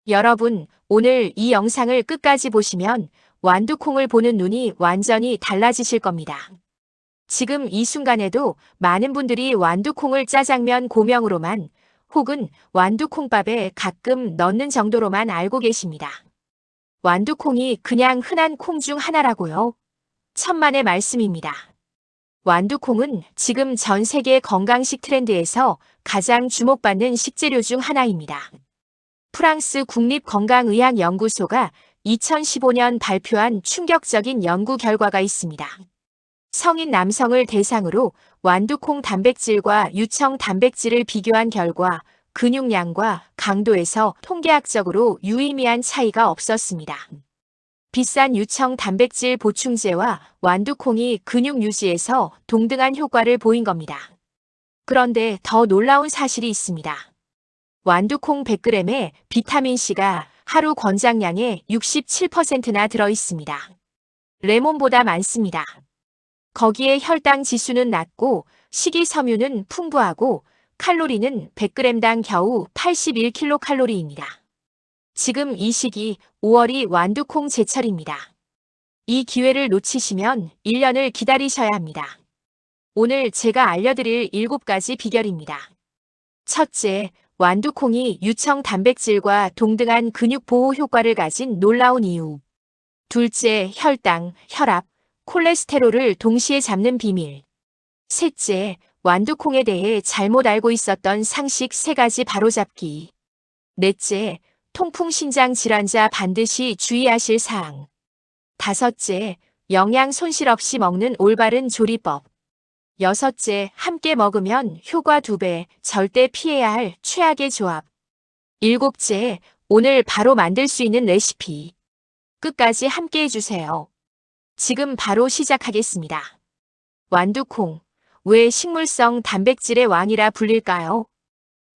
여러분, 오늘 이 영상을 끝까지 보시면 완두콩을 보는 눈이 완전히 달라지실 겁니다. 지금 이 순간에도 많은 분들이 완두콩을 짜장면 고명으로만 혹은 완두콩밥에 가끔 넣는 정도로만 알고 계십니다. 완두콩이 그냥 흔한 콩 중 하나라고요. 천만의 말씀입니다. 완두콩은 지금 전 세계 건강식 트렌드에서 가장 주목받는 식재료 중 하나입니다. 프랑스 국립건강의학연구소가 2015년 발표한 충격적인 연구 결과가 있습니다. 성인 남성을 대상으로 완두콩 단백질과 유청 단백질을 비교한 결과 근육량과 강도에서 통계학적으로 유의미한 차이가 없었습니다. 비싼 유청 단백질 보충제와 완두콩이 근육 유지에서 동등한 효과를 보인 겁니다. 그런데 더 놀라운 사실이 있습니다. 완두콩 100g에 비타민C가 하루 권장량의 67%나 들어있습니다. 레몬보다 많습니다. 거기에 혈당 지수는 낮고 식이섬유는 풍부하고 칼로리는 100g당 겨우 81kcal입니다. 지금 이 시기 5월이 완두콩 제철입니다. 이 기회를 놓치시면 1년을 기다리셔야 합니다. 오늘 제가 알려드릴 7가지 비결입니다. 첫째, 완두콩이 유청 단백질과 동등한 근육 보호 효과를 가진 놀라운 이유. 둘째, 혈당, 혈압, 콜레스테롤을 동시에 잡는 비밀. 셋째, 완두콩에 대해 잘못 알고 있었던 상식 3가지 바로잡기. 넷째, 통풍 신장 질환자 반드시 주의하실 사항. 다섯째, 영양 손실 없이 먹는 올바른 조리법. 여섯째, 함께 먹으면 효과 2배, 절대 피해야 할 최악의 조합. 일곱째, 오늘 바로 만들 수 있는 레시피. 끝까지 함께 해주세요. 지금 바로 시작하겠습니다. 완두콩, 왜 식물성 단백질의 왕이라 불릴까요?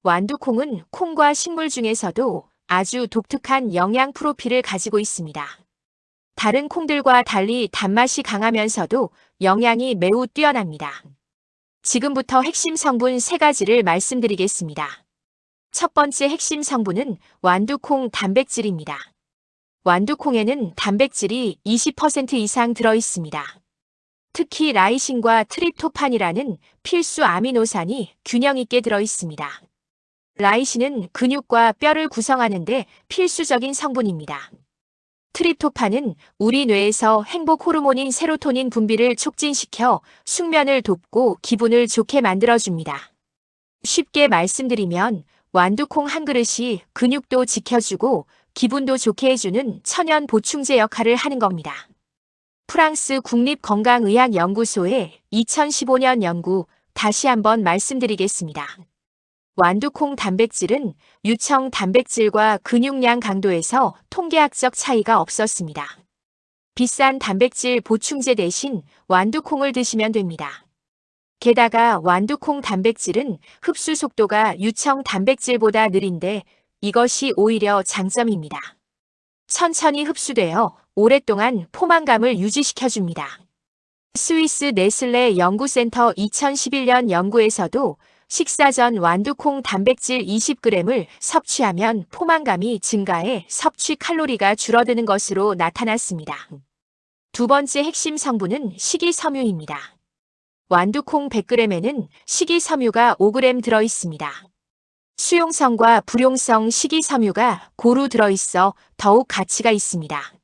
완두콩은 콩과 식물 중에서도 아주 독특한 영양 프로필을 가지고 있습니다. 다른 콩들과 달리 단맛이 강하면서도 영양이 매우 뛰어납니다. 지금부터 핵심 성분 3가지를 말씀드리겠습니다. 첫 번째 핵심 성분은 완두콩 단백질입니다. 완두콩에는 단백질이 20% 이상 들어있습니다. 특히 라이신과 트립토판이라는 필수 아미노산이 균형 있게 들어있습니다. 라이신은 근육과 뼈를 구성하는 데 필수적인 성분입니다. 트립토판은 우리 뇌에서 행복 호르몬인 세로토닌 분비를 촉진시켜 숙면을 돕고 기분을 좋게 만들어줍니다. 쉽게 말씀드리면 완두콩 한 그릇이 근육도 지켜주고 기분도 좋게 해주는 천연 보충제 역할을 하는 겁니다. 프랑스 국립건강의학연구소의 2015년 연구 다시 한번 말씀드리겠습니다. 완두콩 단백질은 유청 단백질과 근육량 강도에서 통계학적 차이가 없었습니다. 비싼 단백질 보충제 대신 완두콩을 드시면 됩니다. 게다가 완두콩 단백질은 흡수 속도가 유청 단백질보다 느린데 이것이 오히려 장점입니다. 천천히 흡수되어 오랫동안 포만감을 유지시켜줍니다. 스위스 네슬레 연구센터 2011년 연구에서도 식사 전 완두콩 단백질 20g을 섭취하면 포만감이 증가해 섭취 칼로리가 줄어드는 것으로 나타났습니다. 두 번째 핵심 성분은 식이섬유입니다. 완두콩 100g에는 식이섬유가 5g 들어있습니다. 수용성과 불용성 식이섬유가 고루 들어있어 더욱 가치가 있습니다.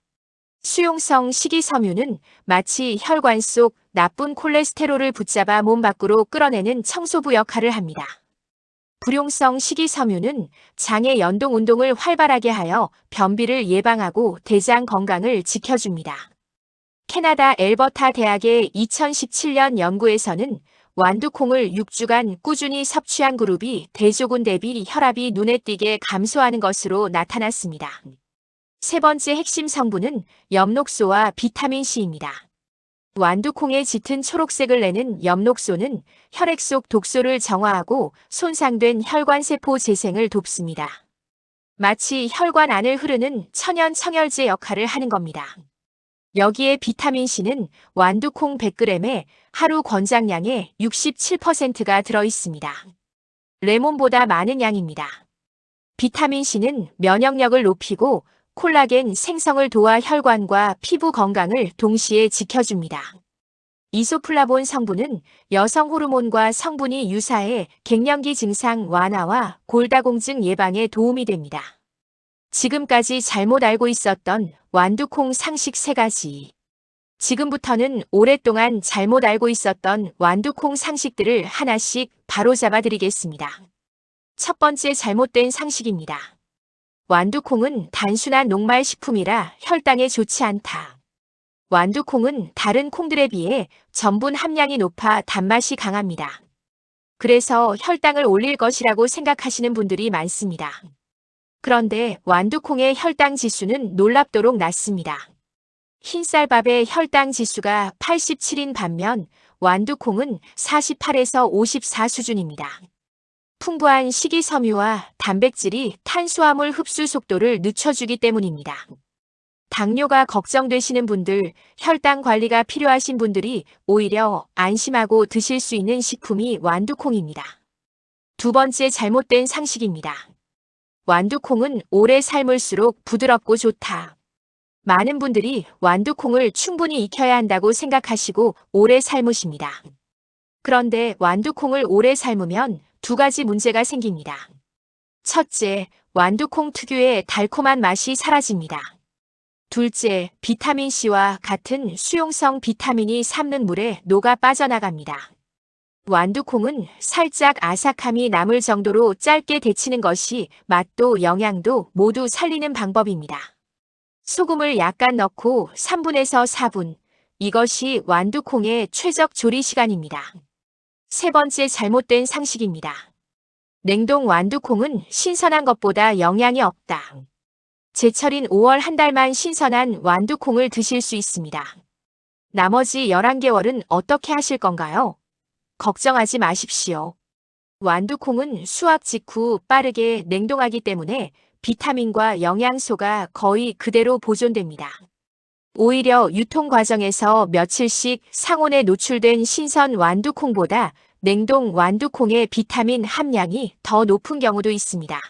수용성 식이섬유는 마치 혈관 속 나쁜 콜레스테롤을 붙잡아 몸 밖으로 끌어내는 청소부 역할을 합니다. 불용성 식이섬유는 장의 연동 운동을 활발하게 하여 변비를 예방하고 대장 건강을 지켜줍니다. 캐나다 엘버타 대학의 2017년 연구에서는 완두콩을 6주간 꾸준히 섭취한 그룹이 대조군 대비 혈압이 눈에 띄게 감소하는 것으로 나타났습니다. 세 번째 핵심 성분은 엽록소와 비타민C입니다. 완두콩의 짙은 초록색을 내는 엽록소는 혈액 속 독소를 정화하고 손상된 혈관세포 재생을 돕습니다. 마치 혈관 안을 흐르는 천연 청혈제 역할을 하는 겁니다. 여기에 비타민C는 완두콩 100g에 하루 권장량의 67%가 들어있습니다. 레몬보다 많은 양입니다. 비타민C는 면역력을 높이고 콜라겐 생성을 도와 혈관과 피부 건강을 동시에 지켜줍니다. 이소플라본 성분은 여성 호르몬과 성분이 유사해 갱년기 증상 완화와 골다공증 예방에 도움이 됩니다. 지금까지 잘못 알고 있었던 완두콩 상식 3가지. 지금부터는 오랫동안 잘못 알고 있었던 완두콩 상식들을 하나씩 바로잡아 드리겠습니다. 첫 번째 잘못된 상식입니다. 완두콩은 단순한 녹말 식품이라 혈당에 좋지 않다. 완두콩은 다른 콩들에 비해 전분 함량이 높아 단맛이 강합니다. 그래서 혈당을 올릴 것이라고 생각하시는 분들이 많습니다. 그런데 완두콩의 혈당 지수는 놀랍도록 낮습니다. 흰쌀밥의 혈당 지수가 87인 반면 완두콩은 48에서 54 수준입니다. 풍부한 식이섬유와 단백질이 탄수화물 흡수 속도를 늦춰주기 때문입니다. 당뇨가 걱정되시는 분들, 혈당 관리가 필요하신 분들이 오히려 안심하고 드실 수 있는 식품이 완두콩입니다. 두 번째 잘못된 상식입니다. 완두콩은 오래 삶을수록 부드럽고 좋다. 많은 분들이 완두콩을 충분히 익혀야 한다고 생각하시고 오래 삶으십니다. 그런데 완두콩을 오래 삶으면 2가지 문제가 생깁니다. 첫째, 완두콩 특유의 달콤한 맛이 사라집니다. 둘째, 비타민C와 같은 수용성 비타민이 삶는 물에 녹아 빠져나갑니다. 완두콩은 살짝 아삭함이 남을 정도로 짧게 데치는 것이 맛도 영양도 모두 살리는 방법입니다. 소금을 약간 넣고 3분에서 4분. 이것이 완두콩의 최적 조리 시간입니다. 세 번째 잘못된 상식입니다. 냉동 완두콩은 신선한 것보다 영양이 없다. 제철인 5월 한 달만 신선한 완두콩을 드실 수 있습니다. 나머지 11개월은 어떻게 하실 건가요? 걱정하지 마십시오. 완두콩은 수확 직후 빠르게 냉동하기 때문에 비타민과 영양소가 거의 그대로 보존됩니다. 오히려 유통 과정에서 며칠씩 상온에 노출된 신선 완두콩보다 냉동 완두콩의 비타민 함량이 더 높은 경우도 있습니다.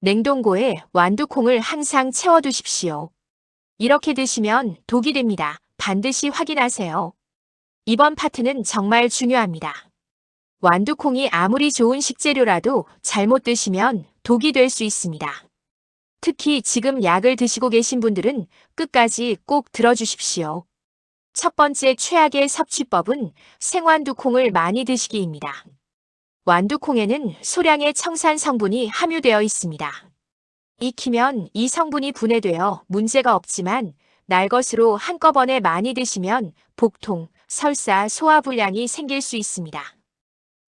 냉동고에 완두콩을 항상 채워두십시오. 이렇게 드시면 독이 됩니다. 반드시 확인하세요. 이번 파트는 정말 중요합니다. 완두콩이 아무리 좋은 식재료라도 잘못 드시면 독이 될 수 있습니다. 특히 지금 약을 드시고 계신 분들은 끝까지 꼭 들어주십시오. 첫 번째 최악의 섭취법은 생완두콩을 많이 드시기입니다. 완두콩에는 소량의 청산 성분이 함유되어 있습니다. 익히면 이 성분이 분해되어 문제가 없지만 날 것으로 한꺼번에 많이 드시면 복통, 설사, 소화불량이 생길 수 있습니다.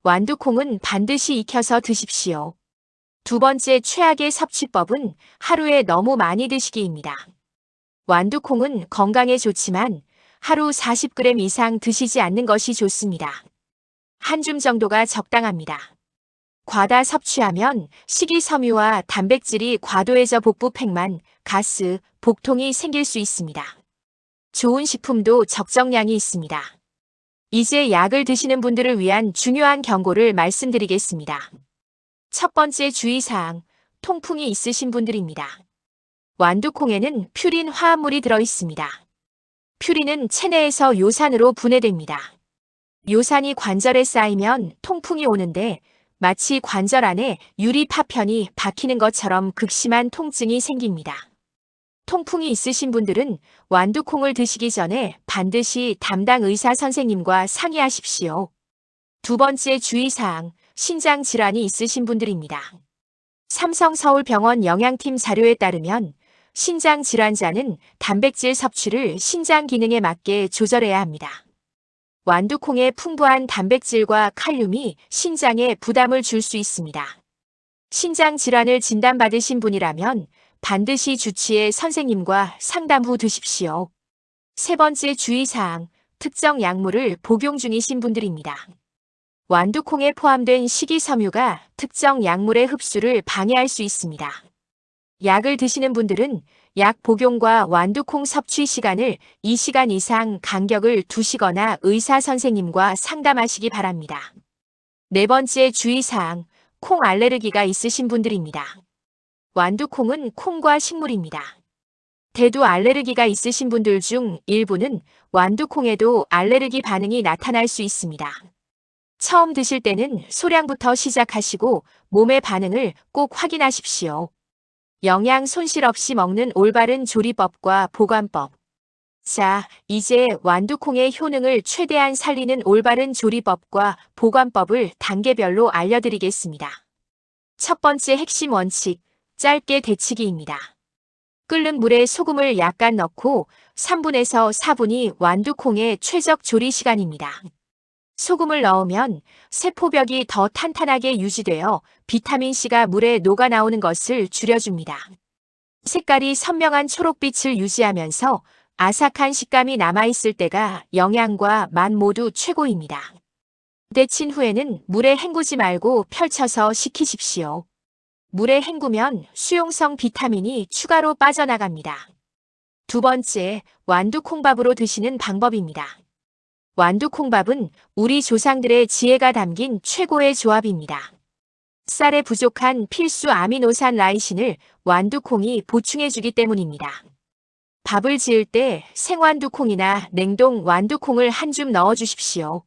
완두콩은 반드시 익혀서 드십시오. 두 번째 최악의 섭취법은 하루에 너무 많이 드시기입니다. 완두콩은 건강에 좋지만 하루 40g 이상 드시지 않는 것이 좋습니다. 한 줌 정도가 적당합니다. 과다 섭취하면 식이섬유와 단백질이 과도해져 복부 팽만, 가스, 복통이 생길 수 있습니다. 좋은 식품도 적정량이 있습니다. 이제 약을 드시는 분들을 위한 중요한 경고를 말씀드리겠습니다. 첫 번째 주의사항, 통풍이 있으신 분들입니다. 완두콩에는 퓨린 화합물이 들어있습니다. 퓨린은 체내에서 요산으로 분해됩니다. 요산이 관절에 쌓이면 통풍이 오는데 마치 관절 안에 유리 파편이 박히는 것처럼 극심한 통증이 생깁니다. 통풍이 있으신 분들은 완두콩을 드시기 전에 반드시 담당 의사 선생님과 상의하십시오. 두 번째 주의사항, 신장 질환이 있으신 분들입니다. 삼성서울병원 영양팀 자료에 따르면 신장 질환자는 단백질 섭취를 신장 기능에 맞게 조절해야 합니다. 완두콩의 풍부한 단백질과 칼륨이 신장에 부담을 줄 수 있습니다. 신장 질환을 진단받으신 분이라면 반드시 주치의 선생님과 상담 후 드십시오. 세 번째 주의사항, 특정 약물을 복용 중이신 분들입니다. 완두콩에 포함된 식이섬유가 특정 약물의 흡수를 방해할 수 있습니다. 약을 드시는 분들은 약 복용과 완두콩 섭취 시간을 2시간 이상 간격을 두시거나 의사 선생님과 상담하시기 바랍니다. 네 번째 주의사항, 콩 알레르기가 있으신 분들입니다. 완두콩은 콩과 식물입니다. 대두 알레르기가 있으신 분들 중 일부는 완두콩에도 알레르기 반응이 나타날 수 있습니다. 처음 드실 때는 소량부터 시작하시고 몸의 반응을 꼭 확인하십시오. 영양 손실 없이 먹는 올바른 조리법과 보관법. 자, 이제 완두콩의 효능을 최대한 살리는 올바른 조리법과 보관법을 단계별로 알려드리겠습니다. 첫 번째 핵심 원칙, 짧게 데치기입니다. 끓는 물에 소금을 약간 넣고 3분에서 4분이 완두콩의 최적 조리 시간입니다. 소금을 넣으면 세포벽이 더 탄탄하게 유지되어 비타민C가 물에 녹아 나오는 것을 줄여줍니다. 색깔이 선명한 초록빛을 유지하면서 아삭한 식감이 남아있을 때가 영양과 맛 모두 최고입니다. 데친 후에는 물에 헹구지 말고 펼쳐서 식히십시오. 물에 헹구면 수용성 비타민이 추가로 빠져나갑니다. 두 번째, 완두콩밥으로 드시는 방법입니다. 완두콩밥은 우리 조상들의 지혜가 담긴 최고의 조합입니다. 쌀에 부족한 필수 아미노산 라이신을 완두콩이 보충해주기 때문입니다. 밥을 지을 때 생완두콩이나 냉동 완두콩을 한 줌 넣어주십시오.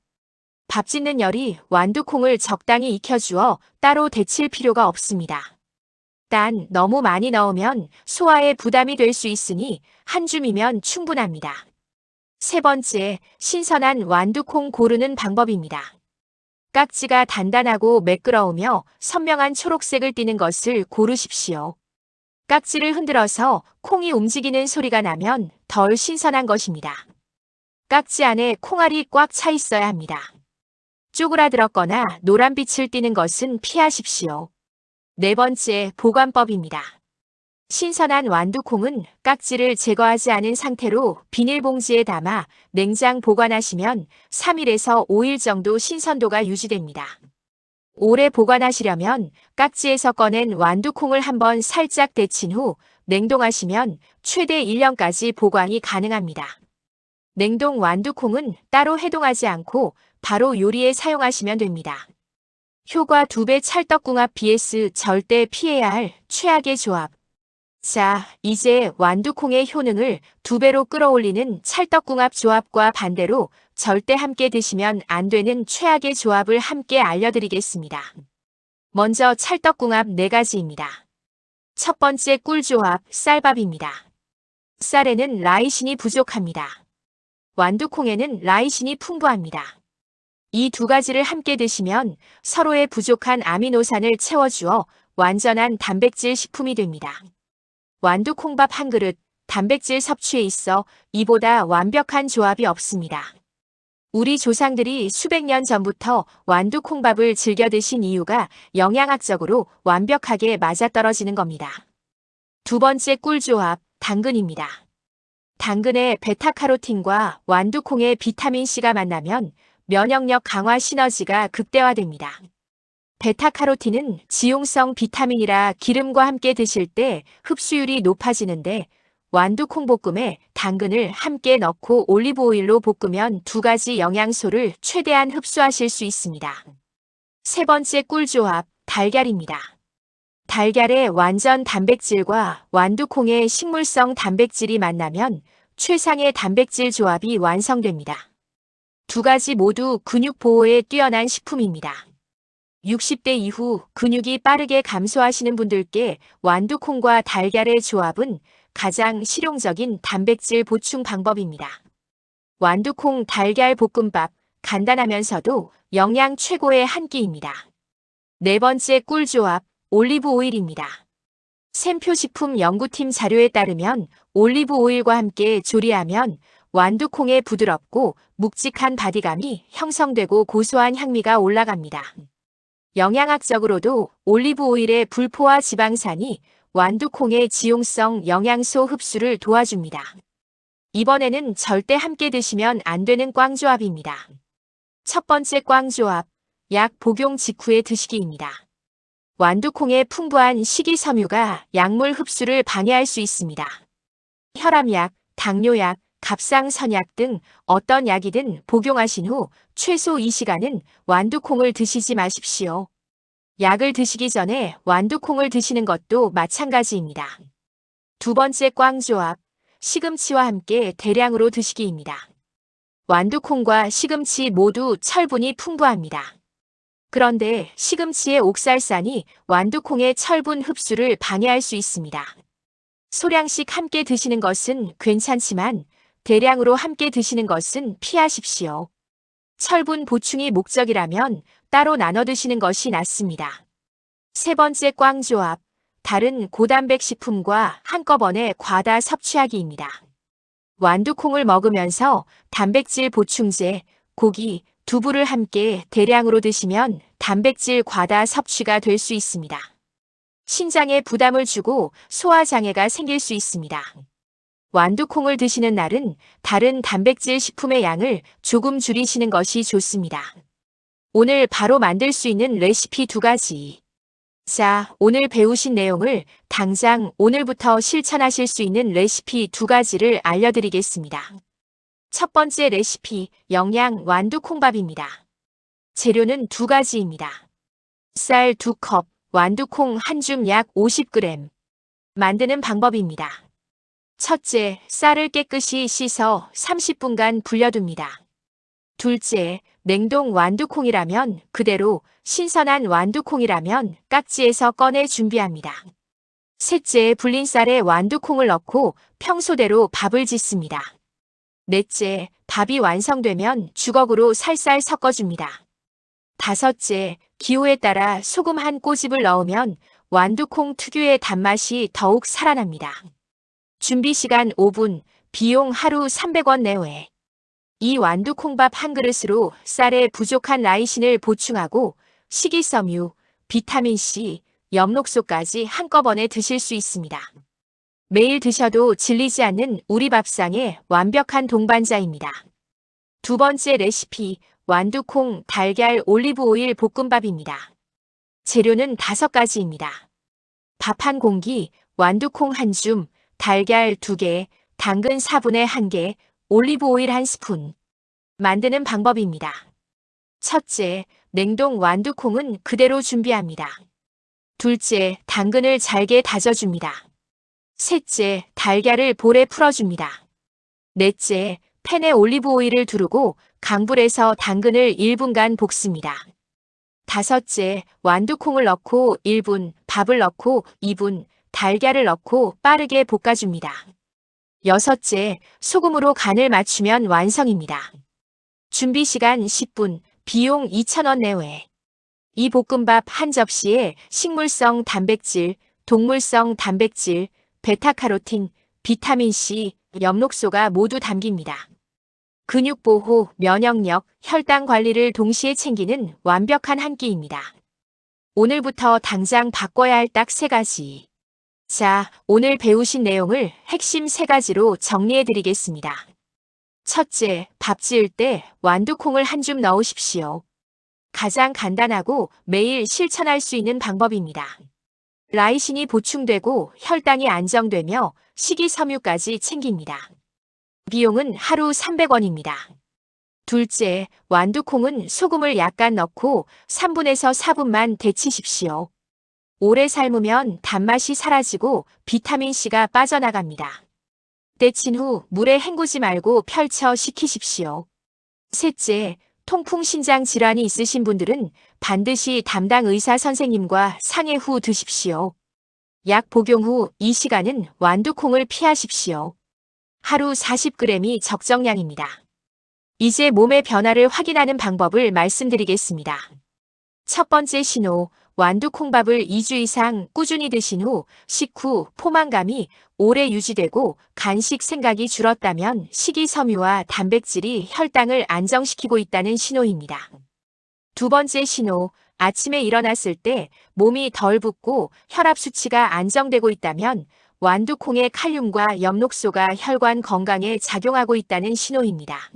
밥 짓는 열이 완두콩을 적당히 익혀주어 따로 데칠 필요가 없습니다. 단 너무 많이 넣으면 소화에 부담이 될 수 있으니 한 줌이면 충분합니다. 세 번째, 신선한 완두콩 고르는 방법입니다. 깍지가 단단하고 매끄러우며 선명한 초록색을 띠는 것을 고르십시오. 깍지를 흔들어서 콩이 움직이는 소리가 나면 덜 신선한 것입니다. 깍지 안에 콩알이 꽉 차 있어야 합니다. 쪼그라들었거나 노란빛을 띠는 것은 피하십시오. 네 번째, 보관법입니다. 신선한 완두콩은 깍지를 제거하지 않은 상태로 비닐봉지에 담아 냉장 보관하시면 3일에서 5일 정도 신선도가 유지됩니다. 오래 보관하시려면 깍지에서 꺼낸 완두콩을 한번 살짝 데친 후 냉동하시면 최대 1년까지 보관이 가능합니다. 냉동 완두콩은 따로 해동하지 않고 바로 요리에 사용하시면 됩니다. 효과 2배 찰떡궁합 vs 절대 피해야 할 최악의 조합. 자, 이제 완두콩의 효능을 2배로 끌어올리는 찰떡궁합 조합과 반대로 절대 함께 드시면 안 되는 최악의 조합을 함께 알려드리겠습니다. 먼저 찰떡궁합 4가지입니다. 첫 번째 꿀조합, 쌀밥입니다. 쌀에는 라이신이 부족합니다. 완두콩에는 라이신이 풍부합니다. 이 2가지를 함께 드시면 서로의 부족한 아미노산을 채워주어 완전한 단백질 식품이 됩니다. 완두콩밥 한 그릇, 단백질 섭취에 있어 이보다 완벽한 조합이 없습니다. 우리 조상들이 수백 년 전부터 완두콩밥을 즐겨 드신 이유가 영양학적으로 완벽하게 맞아떨어지는 겁니다. 두 번째 꿀조합, 당근입니다. 당근의 베타카로틴과 완두콩의 비타민C가 만나면 면역력 강화 시너지가 극대화됩니다. 베타카로틴은 지용성 비타민이라 기름과 함께 드실 때 흡수율이 높아지는데 완두콩 볶음에 당근을 함께 넣고 올리브오일로 볶으면 2가지 영양소를 최대한 흡수하실 수 있습니다. 세 번째 꿀조합, 달걀입니다. 달걀의 완전 단백질과 완두콩의 식물성 단백질이 만나면 최상의 단백질 조합이 완성됩니다. 2가지 모두 근육 보호에 뛰어난 식품입니다. 60대 이후 근육이 빠르게 감소하시는 분들께 완두콩과 달걀의 조합은 가장 실용적인 단백질 보충 방법입니다. 완두콩 달걀 볶음밥, 간단하면서도 영양 최고의 한 끼입니다. 네 번째 꿀조합, 올리브 오일입니다. 샘표식품 연구팀 자료에 따르면 올리브 오일과 함께 조리하면 완두콩의 부드럽고 묵직한 바디감이 형성되고 고소한 향미가 올라갑니다. 영양학적으로도 올리브 오일의 불포화 지방산이 완두콩의 지용성 영양소 흡수를 도와줍니다. 이번에는 절대 함께 드시면 안 되는 꽝조합입니다. 첫 번째 꽝조합, 약 복용 직후에 드시기입니다. 완두콩의 풍부한 식이섬유가 약물 흡수를 방해할 수 있습니다. 혈압약, 당뇨약, 갑상선약 등 어떤 약이든 복용하신 후 최소 2시간은 완두콩을 드시지 마십시오. 약을 드시기 전에 완두콩을 드시는 것도 마찬가지입니다. 두 번째 꽝조합, 시금치와 함께 대량으로 드시기입니다. 완두콩과 시금치 모두 철분이 풍부합니다. 그런데 시금치의 옥살산이 완두콩의 철분 흡수를 방해할 수 있습니다. 소량씩 함께 드시는 것은 괜찮지만 대량으로 함께 드시는 것은 피하십시오. 철분 보충이 목적이라면 따로 나눠 드시는 것이 낫습니다. 세 번째 꽝조합, 다른 고단백 식품과 한꺼번에 과다 섭취하기입니다. 완두콩을 먹으면서 단백질 보충제, 고기, 두부를 함께 대량으로 드시면 단백질 과다 섭취가 될 수 있습니다. 신장에 부담을 주고 소화장애가 생길 수 있습니다. 완두콩을 드시는 날은 다른 단백질 식품의 양을 조금 줄이시는 것이 좋습니다. 오늘 바로 만들 수 있는 레시피 2가지. 자, 오늘 배우신 내용을 당장 오늘부터 실천하실 수 있는 레시피 2가지를 알려드리겠습니다. 첫 번째 레시피, 영양 완두콩밥입니다. 재료는 2가지입니다. 쌀 2컵, 완두콩 1줌 약 50g. 만드는 방법입니다. 첫째, 쌀을 깨끗이 씻어 30분간 불려둡니다. 둘째, 냉동 완두콩이라면 그대로, 신선한 완두콩이라면 깍지에서 꺼내 준비합니다. 셋째, 불린 쌀에 완두콩을 넣고 평소대로 밥을 짓습니다. 넷째, 밥이 완성되면 주걱으로 살살 섞어줍니다. 다섯째, 기호에 따라 소금 한 꼬집을 넣으면 완두콩 특유의 단맛이 더욱 살아납니다. 준비 시간 5분, 비용 하루 300원 내외. 이 완두콩밥 한 그릇으로 쌀에 부족한 라이신을 보충하고 식이섬유, 비타민C, 엽록소까지 한꺼번에 드실 수 있습니다. 매일 드셔도 질리지 않는 우리 밥상의 완벽한 동반자입니다. 두 번째 레시피, 완두콩, 달걀, 올리브오일 볶음밥입니다. 재료는 5가지입니다. 밥 1공기, 완두콩 1줌, 달걀 2개, 당근 4분의 1개, 올리브오일 1스푼. 만드는 방법입니다. 첫째, 냉동 완두콩은 그대로 준비합니다. 둘째, 당근을 잘게 다져줍니다. 셋째, 달걀을 볼에 풀어줍니다. 넷째, 팬에 올리브오일을 두르고 강불에서 당근을 1분간 볶습니다. 다섯째, 완두콩을 넣고 1분, 밥을 넣고 2분, 달걀을 넣고 빠르게 볶아줍니다. 여섯째, 소금으로 간을 맞추면 완성입니다. 준비 시간 10분, 비용 2,000원 내외. 이 볶음밥 한 접시에 식물성 단백질, 동물성 단백질, 베타카로틴, 비타민C, 엽록소가 모두 담깁니다. 근육 보호, 면역력, 혈당 관리를 동시에 챙기는 완벽한 한 끼입니다. 오늘부터 당장 바꿔야 할 딱 3가지. 자, 오늘 배우신 내용을 핵심 3가지로 정리해 드리겠습니다. 첫째, 밥 지을 때 완두콩을 1줌 넣으십시오. 가장 간단하고 매일 실천할 수 있는 방법입니다. 라이신이 보충되고 혈당이 안정되며 식이섬유까지 챙깁니다. 비용은 하루 300원입니다. 둘째, 완두콩은 소금을 약간 넣고 3분에서 4분만 데치십시오. 오래 삶으면 단맛이 사라지고 비타민C가 빠져나갑니다. 데친 후 물에 헹구지 말고 펼쳐 식히십시오. 셋째, 통풍 신장 질환이 있으신 분들은 반드시 담당 의사 선생님과 상의 후 드십시오. 약 복용 후 이 시간은 완두콩을 피하십시오. 하루 40g이 적정량입니다. 이제 몸의 변화를 확인하는 방법을 말씀드리겠습니다. 첫 번째 신호, 완두콩밥을 2주 이상 꾸준히 드신 후 식후 포만감이 오래 유지되고 간식 생각이 줄었다면 식이섬유와 단백질이 혈당을 안정시키고 있다는 신호입니다. 두 번째 신호, 아침에 일어났을 때 몸이 덜 붓고 혈압 수치가 안정되고 있다면 완두콩의 칼륨과 엽록소가 혈관 건강에 작용하고 있다는 신호입니다.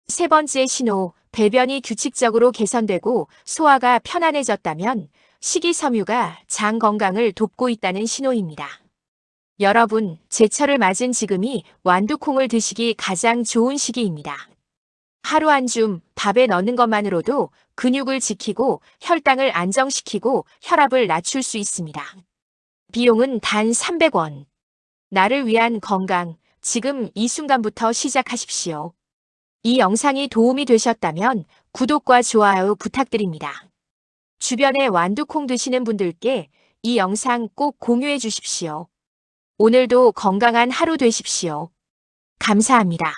세 번째 신호, 배변이 규칙적으로 개선되고 소화가 편안해졌다면 식이섬유가 장 건강을 돕고 있다는 신호입니다. 여러분, 제철을 맞은 지금이 완두콩을 드시기 가장 좋은 시기입니다. 하루 한 줌 밥에 넣는 것만으로도 근육을 지키고 혈당을 안정시키고 혈압을 낮출 수 있습니다. 비용은 단 300원. 나를 위한 건강, 지금 이 순간부터 시작하십시오. 이 영상이 도움이 되셨다면 구독과 좋아요 부탁드립니다. 주변에 완두콩 드시는 분들께 이 영상 꼭 공유해 주십시오. 오늘도 건강한 하루 되십시오. 감사합니다.